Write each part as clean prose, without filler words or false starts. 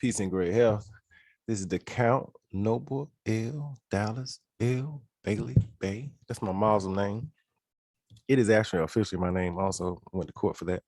Peace and great health. This is the Count Noble L. Dallas L. Bailey Bay. That's my Muslim name. It is actually officially my name. Also went to court for that.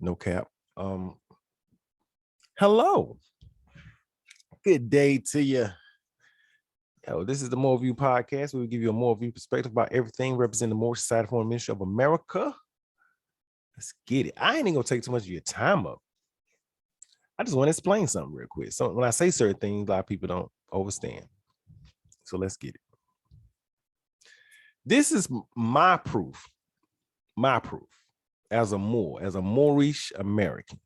No cap. Hello. Good day to you. Yo, this is the More View podcast. We will give you a more view perspective about everything representing the Moorish Society Foreign Ministry of America. Let's get it. I ain't even gonna take too much of your time up. I just want to explain something real quick. So when I say certain things, a lot of people don't understand. So let's get it. This is my proof as a Moorish American.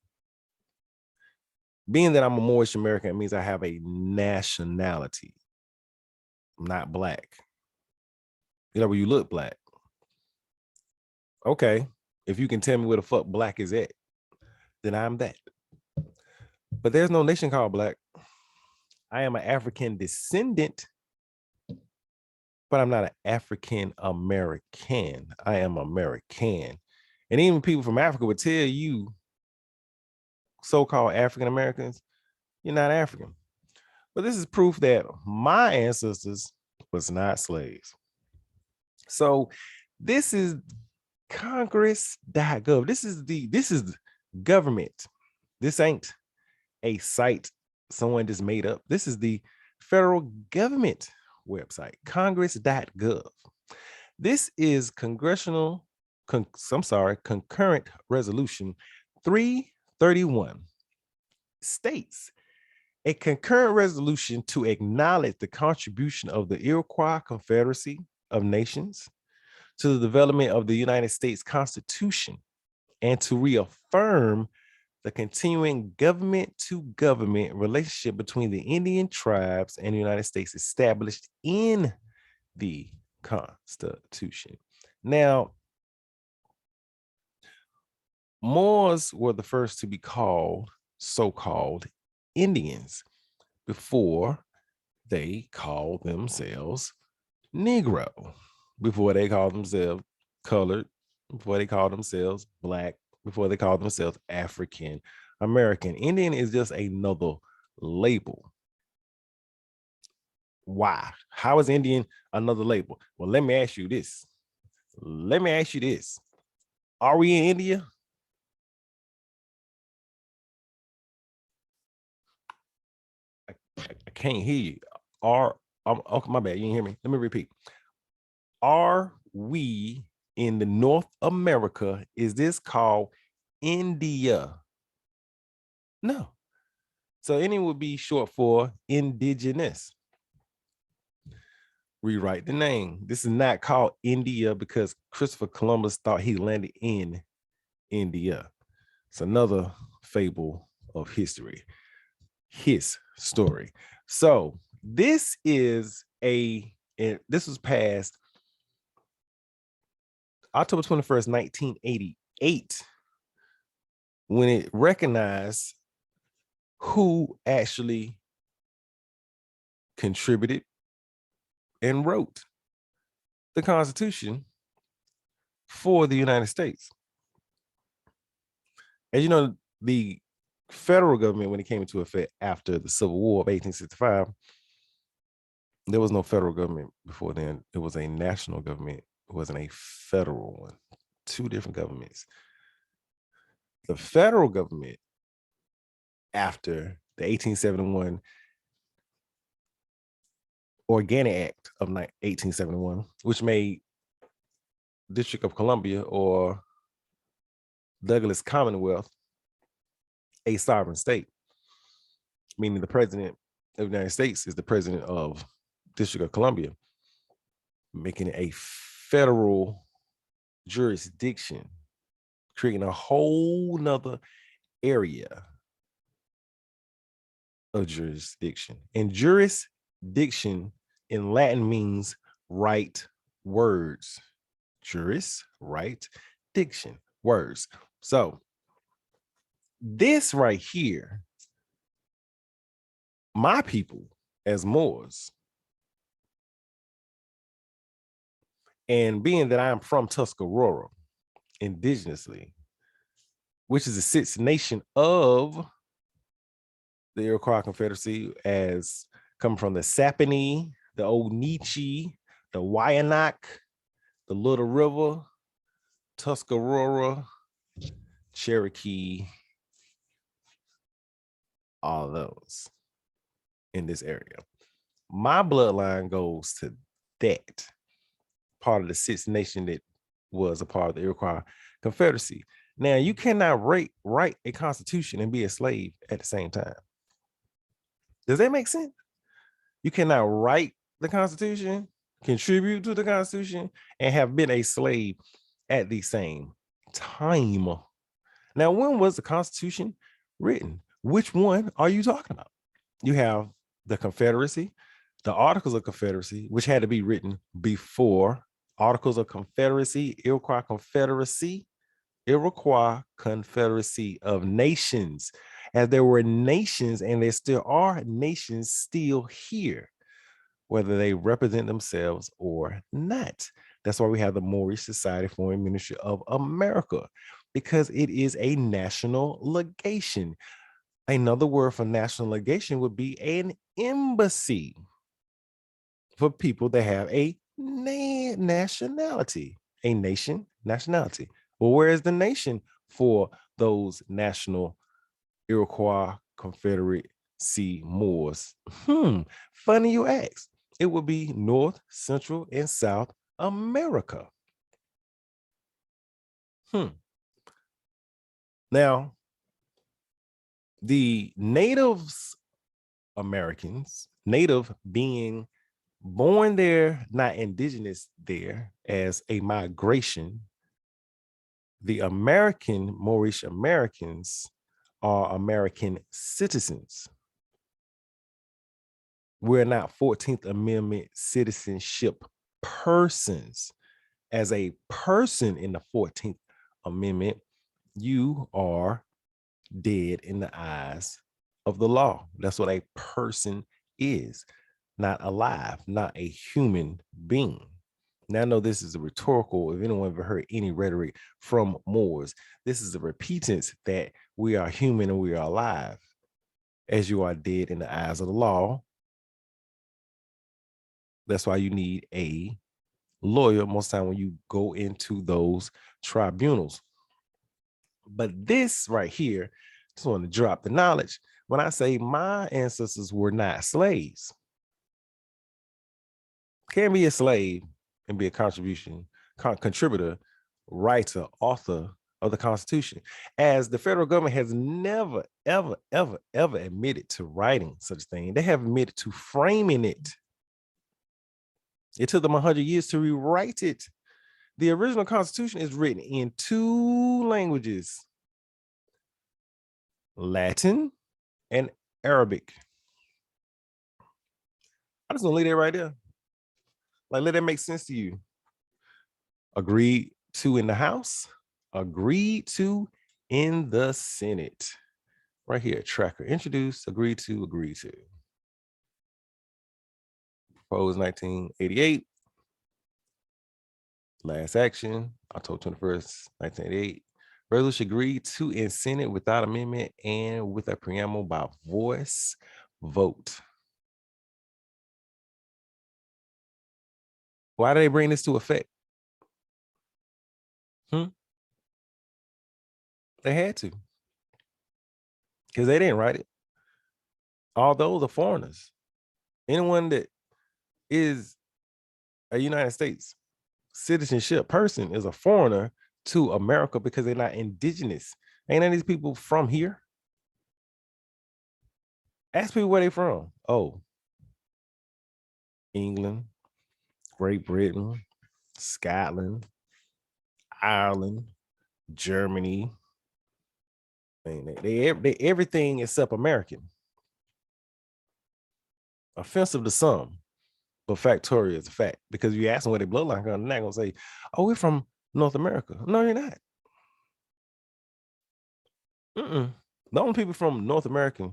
Being that I'm a Moorish American, it means I have a nationality. I'm not black. You know, when you look black. Okay, if you can tell me where the fuck black is at, then I'm that. But there's no nation called black. I am an African descendant, but I'm not an African American. I am American. And even people from Africa would tell you, so-called African Americans, you're not African. But this is proof that my ancestors was not slaves. So this is Congress.gov. This is government. This ain't a site someone just made up. This is the federal government website, Congress.gov. This is concurrent resolution 331 states a concurrent resolution to acknowledge the contribution of the Iroquois Confederacy of Nations to the development of the United States Constitution and to reaffirm the continuing government-to-government relationship between the Indian tribes and the United States established in the Constitution. Now, Moors were the first to be called so-called Indians before they called themselves Negro, before they called themselves colored, before they called themselves black, before they called themselves African American. Indian is just another label. Why? How is Indian another label? Well, let me ask you this. Are we in India? I can't hear you. Okay, my bad. You didn't hear me. Let me repeat. Are we in the North America? Is this called India? No. So Indian would be short for indigenous. Rewrite the name. This is not called India because Christopher Columbus thought he landed in India. It's another fable of history. His story. So this was passed October 21st, 1988, when it recognized who actually contributed and wrote the Constitution for the United States. As you know, the federal government, when it came into effect after the Civil War of 1865, there was no federal government before then. It was a national government. It wasn't a federal one. Two different governments. The federal government, after the 1871 Organic Act of 1871, which made District of Columbia or Douglas Commonwealth a sovereign state, meaning the president of the United States is the president of District of Columbia, making it a federal jurisdiction, creating a whole nother area of jurisdiction. And jurisdiction in Latin means right words. Juris, right, diction, words. So this right here, my people as Moors, and being that I am from Tuscarora, indigenously, which is the sixth nation of the Iroquois Confederacy as coming from the Saponi, the Oneechee, the Wyandotte, the Little River, Tuscarora, Cherokee, all of those in this area. My bloodline goes to that part of the Six Nation that was a part of the Iroquois Confederacy. Now, you cannot write a constitution and be a slave at the same time. Does that make sense? You cannot write the Constitution, contribute to the Constitution, and have been a slave at the same time. Now, when was the Constitution written? Which one are you talking about? You have the Confederacy, the Articles of Confederacy, which had to be written before Articles of Confederacy, Iroquois Confederacy of Nations, as there were nations and there still are nations still here, whether they represent themselves or not. That's why we have the Moorish Society Foreign Ministry of America, because it is a national legation. Another word for national legation would be an embassy for people that have a nationality, a nation nationality. Well, where is the nation for those national Iroquois Confederacy Moors? Funny you ask. It would be North, Central, and South America. Now, the natives Americans, native being born there, not indigenous there, as a migration, the American Moorish Americans are American citizens. We're not 14th Amendment citizenship persons. As a person in the 14th Amendment, you are dead in the eyes of the law. That's what a person is, not alive, not a human being. Now, I know this is a rhetorical, if anyone ever heard any rhetoric from Moors, this is a repentance that we are human and we are alive, as you are dead in the eyes of the law. That's why you need a lawyer most time when you go into those tribunals. But this right here, just want to drop the knowledge. When I say my ancestors were not slaves, can't be a slave and be a contributor, writer, author of the Constitution, as the federal government has never, ever, ever, ever admitted to writing such a thing. They have admitted to framing it. It took them 100 years to rewrite it. The original Constitution is written in 2 languages, Latin and Arabic. I'm just gonna leave that right there. Like, let that make sense to you. Agreed to in the House, agreed to in the Senate. Right here, tracker introduced, agreed to, agreed to. Proposed 1988. Last action, October 21st, 1988. Resolution agreed to in Senate without amendment and with a preamble by voice vote. Why did they bring this to effect? They had to, because they didn't write it. All those are foreigners. Anyone that is a United States citizenship person is a foreigner to America because they're not indigenous. Ain't none of these people from here? Ask people where they from. Oh, England, Great Britain, Scotland, Ireland, Germany. They everything except American. Offensive to some, but factorial is a fact, because you ask them where they bloodline come, they're not gonna say, "Oh, we're from North America." No, you're not. The only people from North America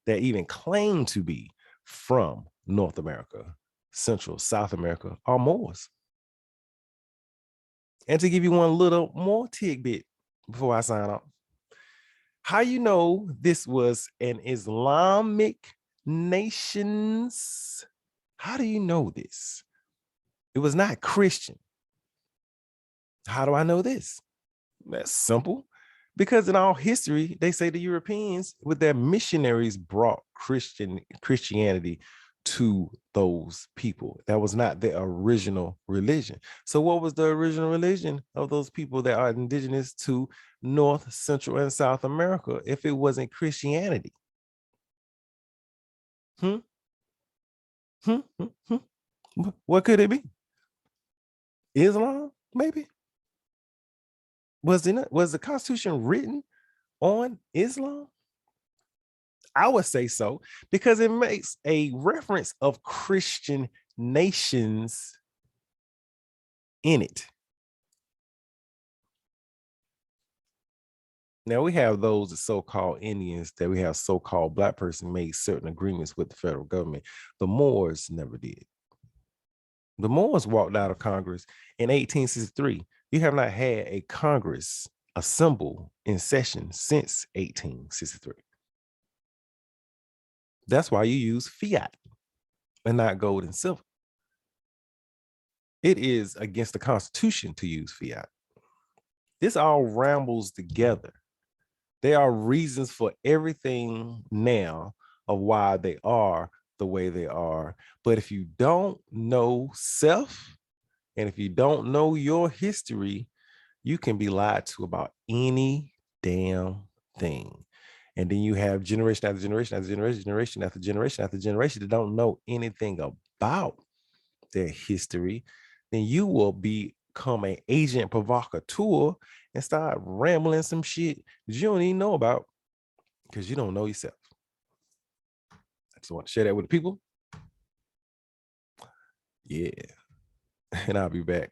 that even claim to be from North America, Central, South America are Moors. And to give you one little more tidbit before I sign off, How you know this was an Islamic nations? How do you know this? It was not Christian. How do I know this? That's simple. Because in all history, they say the Europeans, with their missionaries, brought Christianity to those people. That was not their original religion. So, what was the original religion of those people that are indigenous to North, Central, and South America if it wasn't Christianity? Hmm? Hmm? Hmm? Hmm? What could it be? Islam, maybe? Was the Constitution written on Islam? I would say so because it makes a reference of Christian nations in it. Now we have those the so-called Indians that we have so-called black person made certain agreements with the federal government. The Moors never did. The Moors walked out of Congress in 1863. You have not had a Congress assemble in session since 1863. That's why you use fiat and not gold and silver. It is against the Constitution to use fiat. This all rambles together. There are reasons for everything now of why they are the way they are. But if you don't know self and if you don't know your history, you can be lied to about any damn thing. And then you have generation after generation after generation, generation after generation after generation that don't know anything about their history. Then you will become an agent provocateur and start rambling some shit that you don't even know about because you don't know yourself. I just want to share that with the people. Yeah. And I'll be back.